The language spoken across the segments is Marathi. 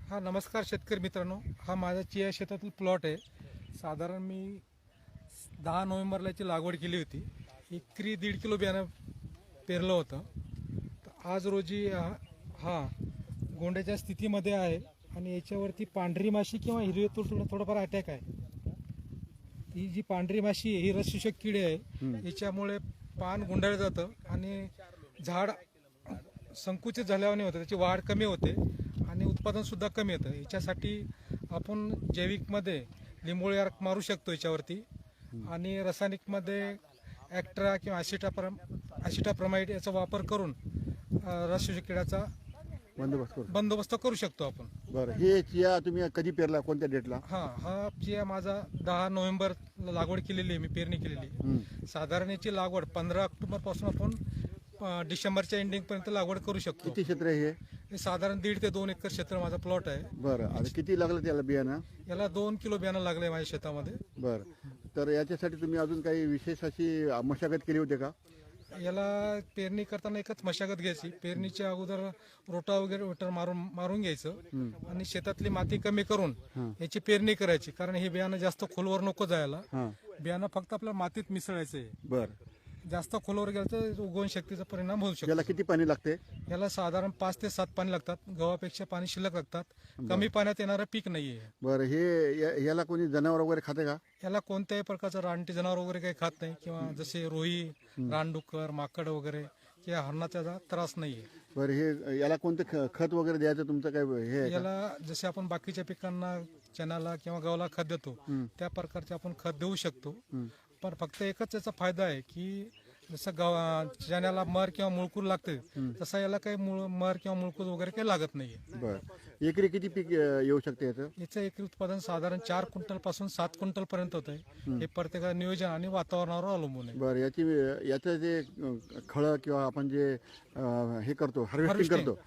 हा नमस्कार शेतकरी मित्रांनो, हा माझा चिया शेतातील प्लॉट आहे। साधारण मी 10 नोव्हेंबरला याची लागवड केली होती। एकरी 1.5 किलो बियाणं पेरलं होतं। तर आज रोजी हा गोंड्याच्या स्थितीमध्ये आहे आणि याच्यावरती पांढरी माशी किंवा हिरवे तुडतुडे थोडाफार अटॅक आहे। ही जी पांढरी माशी आहे ही रसशोषक किडे आहे। याच्यामुळे पान गुंडाळलं जातं आणि झाड संकुचित झाल्याने होतं, त्याची वाढ कमी होते आणि उत्पादन सुद्धा कमी येतं। याच्यासाठी आपण जैविकमध्ये लिंबोळी अर्क मारू शकतो याच्यावरती आणि रासायनिकमध्ये ॲक्ट्रा किंवा ॲसिटाप्रमाइड याचा वापर करून रसशोषक किड्याचा बंदोबस्त करू शकतो आपण। बरं, हे चिया तुम्ही कधी पेरला, कोणत्या डेटला? हा चिया माझा 10 नोव्हेंबर लागवड केलेली आहे, मी पेरणी केलेली आहे। साधारण याची लागवड 15 ऑक्टोबर पासून आपण डिसेंबरच्या एंडिंग पर्यंत लागवड करू शकतो। किती क्षेत्र आहे हे साधारण 1.5 ते 2 एकर क्षेत्र माझा प्लॉट आहे। बरं, आता किती लागलं त्याला बियाणं? याला 2 किलो बियाणं लागलंय माझ्या शेतामध्ये। बरं, तर याच्यासाठी तुम्ही अजून काही विशेष अशी मशागत केली होती का? याला पेरणी करताना एकच मशागत घ्यायची। पेरणीच्या अगोदर रोटावेटर मारून घ्यायचं आणि शेतातली माती कमी करून याची पेरणी करायची, कारण हे बियाणं जास्त खोलवर नको जायला। बियाणं फक्त आपल्या मातीत मिसळायचं आहे। बरं, जास्त खोलवर गेलं तर उगवण शक्तीचा परिणाम होऊ शकतो। याला किती पाणी लागते? याला साधारण 5 ते 7 पाणी लागतात। गव्हापेक्षा पाणी शिल्लक लागतात। कमी पाण्यात येणारं पीक नाहीये। बरं, हे याला कोणी जनावर वगैरे खाते का? याला कोणत्याही प्रकारचं रानटी जनावर वगैरे काही खात नाही, किंवा जसे रोही, रानडुक्कर, माकड वगैरे किंवा हरणाचा त्रास नाहीये। बरं, हे याला कोणतं खत वगैरे द्यायचं तुमचं काय हे आहे का? याला जसे आपण बाकीच्या पिकांना चण्याला किंवा गव्हाला खत देतो त्या प्रकारचे आपण खत देऊ शकतो। पण फक्त एकच याचा फायदा आहे की जसं चण्याला मर किंवा मुळकूर लागते तसा याला काही मर किंवा मुळकूर वगैरे काही लागत नाहीये। बरं, एकरी किती पीक येऊ शकते याचं? याचं एकरी उत्पादन साधारण 4 क्विंटल पासून 7 क्विंटल पर्यंत होत आहे। हे प्रत्येका नियोजन आणि वातावरणावर अवलंबून आहे। बरं, याचं जे खळं किंवा आपण जे हे करतो, हार्वेस्टिंग करतो,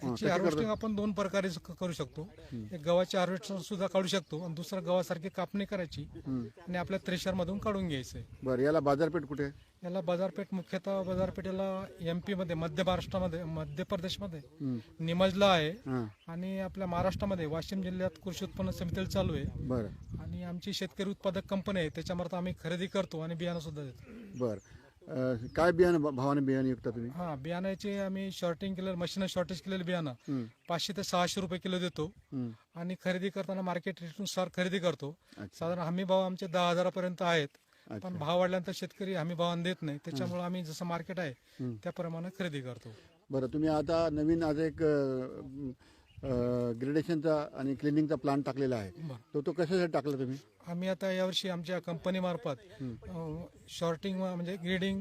याची हार्वेस्टिंग आपण 2 प्रकारे करू शकतो। एक गव्हाची हार्वेस्टर सुद्धा काढू शकतो आणि दुसरं गव्हासारखी कापणी करायची आणि आपल्या थ्रेशर मधून काढून घ्यायचंय। बरं, याला बाजारपेठ कुठे? याला बाजारपेठ मुख्यतः बाजारपेठेला MP मध्ये, मध्य महाराष्ट्रामध्ये, मध्य प्रदेशमध्ये निमजला आहे आणि आपल्या महाराष्ट्रामध्ये वाशिम जिल्ह्यात कृषी उत्पन्न समितीला चालू आहे। बरं, आणि आमची शेतकरी उत्पादक कंपनी आहे, त्याच्यामार्फत आम्ही खरेदी करतो आणि बियाणं सुद्धा देतो। बरं, काय बियाणं भावाने बियाणं विकता तुम्ही? बियाण्याचे आम्ही शॉर्टिंग केलेलं, मशीन शॉर्टेज केलेलं बियाणं 500 ते 600 रुपये किलो देतो आणि खरेदी करताना मार्केट रेटनुसार खरेदी करतो। साधारण हमी भाव आमचे 10,000 पर्यंत आहेत, पण भाव वाढल्यानंतर शेतकरी हमी भावाने देत नाही, त्याच्यामुळे आम्ही जसं मार्केट आहे त्याप्रमाणे खरेदी करतो। बरं, तुम्ही आता नवीन आज एक ग्रेडेशनचा आणि क्लिनिंगचा प्लांट टाकलेला आहे, तो कशासाठी टाकला तुम्ही? आम्ही आता यावर्षी आमच्या कंपनीमार्फत शॉर्टिंग म्हणजे ग्रेडिंग,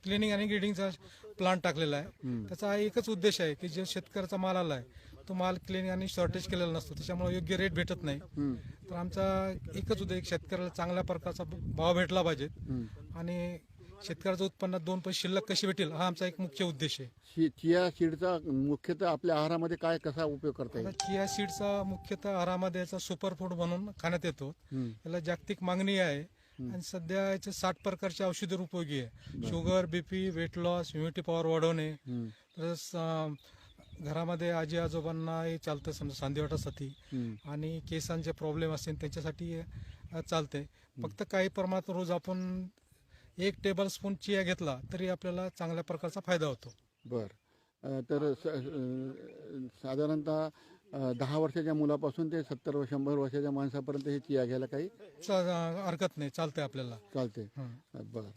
क्लिनिंग आणि ग्रेडिंगचा प्लांट टाकलेला आहे। त्याचा एकच उद्देश आहे की जो शेतकऱ्याचा माल आलाय तो माल क्लिनिंग आणि शॉर्टेज केलेला नसतो, त्याच्यामुळे योग्य रेट भेटत नाही। तर आमचा एकच उद्देश शेतकऱ्याला चांगल्या प्रकारचा भाव भेटला पाहिजे आणि शेतकऱ्याचं उत्पन्नात 2 पैसे शिल्लक कशी भेटेल हा आमचा एक मुख्य उद्देश आहे। चिया सीडचा मुख्यतः आपल्या आहारामध्ये काय कसा उपयोग करता येईल? चिया सीडचा मुख्यतः आहारामध्ये याचा सुपर फूड म्हणून खाण्यात येतो। याला जागतिक मागणी आहे आणि सध्या याचे 60 प्रकारचे औषधी उपयोगी आहे। Sugar, BP, weight loss, immunity power वाढवणे, तसंच घरामध्ये आजी आजोबांना हे चालतं, समजा सांधेवाटासाठी आणि केसांचे प्रॉब्लेम असतील त्याच्यासाठी चालते। फक्त काही प्रमाणात रोज आपण 1 टेबलस्पून चिया घेतला तरी आपल्याला चांगल्या प्रकारचा फायदा होतो। बरं, तर साधारणतः 10 वर्षाच्या मुलापासून ते 70-100 वर्षाच्या माणसापर्यंत हे चिया घ्यायला काही हरकत नाही, चालतंय आपल्याला, चालते। बरं,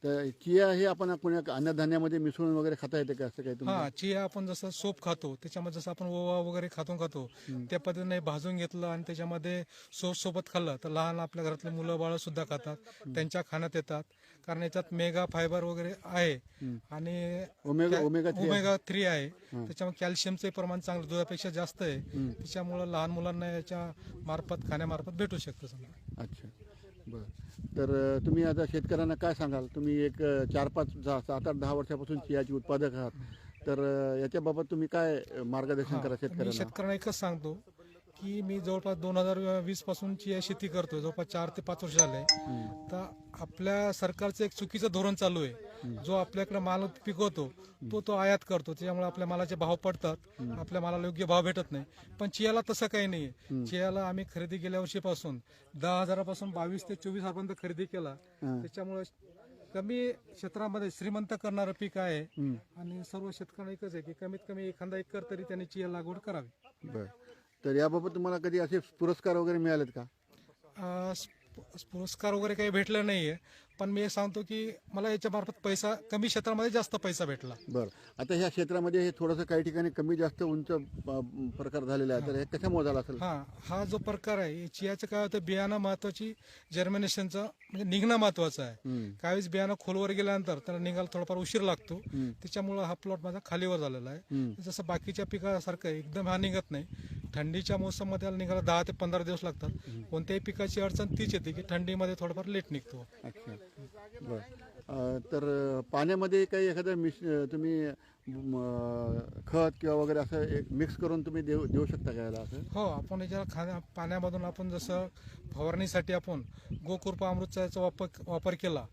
तर चिया हे आपण अन्नधान्यामध्ये मिसळून वगैरे खाता येते का असं काही तुम्ही? चिया आपण जसं सोप खातो त्याच्यामध्ये जसं आपण ओवा वगैरे खातो त्या पद्धतीने भाजून घेतलं आणि त्याच्यामध्ये सोप सोबत खाल्लं तर लहान आपल्या घरातले मुलं बाळ सुद्धा खातात, त्यांच्या खाण्यात येतात, कारण याच्यात मेगा फायबर वगैरे आहे आणि ओमेगा 3 आहे, त्याच्यामुळे कॅल्शियमचे प्रमाण चांगलं दुधापेक्षा जास्त आहे, त्याच्यामुळे लहान मुलांना याच्या मार्फत खाण्यामार्फत भेटू शकतं समजा। अच्छा, बरं, तर तुम्ही आता शेतकऱ्यांना काय सांगाल? तुम्ही एक 4-5, 7-8-10 वर्षापासून चियाचे उत्पादक आहात, तर याच्याबाबत तुम्ही काय मार्गदर्शन करा शेतकऱ्यांना? शेतकऱ्यांना एकच सांगतो की मी जवळपास 2020 पासून चिया शेती करतोय, जवळपास 4 ते 5 वर्ष झाले। तर आपल्या सरकारचं एक चुकीचं धोरण चालू आहे जो आपल्याकडे माल पिकवतो तो आयात करतो, त्याच्यामुळे आपल्या मालाचे भाव पडतात, आपल्या मालाला योग्य भाव भेटत नाही. पण चियाला तसं काही नाहीये. चियाला आम्ही खरेदी गेल्या वर्षीपासून 10,000पासून 22 ते 24,000 पर्यंत खरेदी केला. त्याच्यामुळे कमी क्षेत्रामध्ये श्रीमंत करणारं पीक आहे आणि सर्व शेतकऱ्यांना एकच आहे की कमीत कमी एखादा एकर तरी त्यांनी चिया लागवड करावी. बरं. तर याबाबत तुम्हाला कधी असे पुरस्कार वगैरे मिळालेत का? पुरस्कार वगैरे काही भेटलं नाहीये, पण मी एक सांगतो की मला याच्या मार्फत पैसा कमी क्षेत्रामध्ये जास्त पैसा भेटला. बरं. आता ह्या क्षेत्रामध्ये हे थोडंसं काही ठिकाणी कमी जास्त उंच प्रकार झालेला आहे, तर हे कशामुळे झाला असेल? हा जो प्रकार आहे चियाचं काय होतं, बियाणं महत्वाची, जर्मिनेशनचं म्हणजे निघणं महत्वाचं आहे. काहीच बियाणं खोलवर गेल्यानंतर त्याला निघायला थोडाफार उशीर लागतो, त्याच्यामुळे हा प्लॉट माझा खालीवर झालेला आहे. जसं बाकीच्या पिकासारखं एकदम हा निघत नाही. थंडीच्या मोसममध्ये याला निघायला 10 ते 15 दिवस लागतात. कोणत्याही पिकाची अडचण तीच येते की थंडीमध्ये थोडंफार लेट निघतो. अच्छा. बरं. तर पाण्यामध्ये काही एखादं तुम्ही खत किंवा वगैरे असं एक मिक्स करून तुम्ही देऊ शकता का याला असं? हो, आपण याच्या पाण्यामधून आपण जसं फवारणीसाठी आपण गोकृपा अमृतचा वापर केला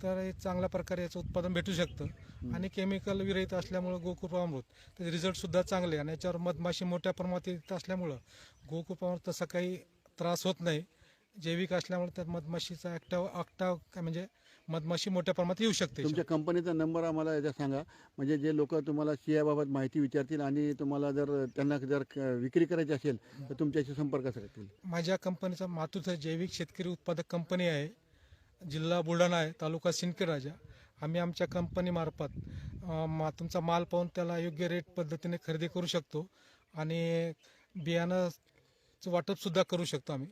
तर हे चांगल्या प्रकारे याचं उत्पादन भेटू शकतं. आणि केमिकल विरहित असल्यामुळे गोकृपा अमृत त्याचे रिझल्ट सुद्धा चांगले, आणि याच्यावर मधमाशी मोठ्या प्रमाणात येत असल्यामुळं गोकृपा अमृत तसा काही त्रास होत नाही. जैविक असल्यामुळे त्यात मधमाशीचा अकटाव म्हणजे मधमाशी मोठ्या प्रमाणात येऊ शकते. तुमच्या कंपनीचा नंबर आम्हाला याचा सांगा, म्हणजे जे लोक तुम्हाला चियाबाबत माहिती विचारतील आणि तुम्हाला त्यांना जर विक्री करायची असेल तर तुमच्याशी संपर्क साधतील. माझ्या कंपनीचा मातृत्व जैविक शेतकरी उत्पादक कंपनी आहे. जिल्हा बुलढाणा आहे, तालुका सिंदखेड. आम्ही आमच्या कंपनीमार्फत तुमचा माल पाहून त्याला योग्य रेट पद्धतीने खरेदी करू शकतो आणि बियाणं वाटप सुद्धा करू शकतो आम्ही.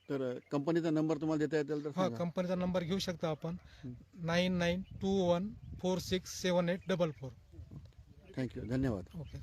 तर कंपनीचा नंबर तुम्हाला देता येतील तर सांगा. कंपनीचा नंबर घेऊ शकता आपण, 9921467844. थँक्यू. धन्यवाद. ओके.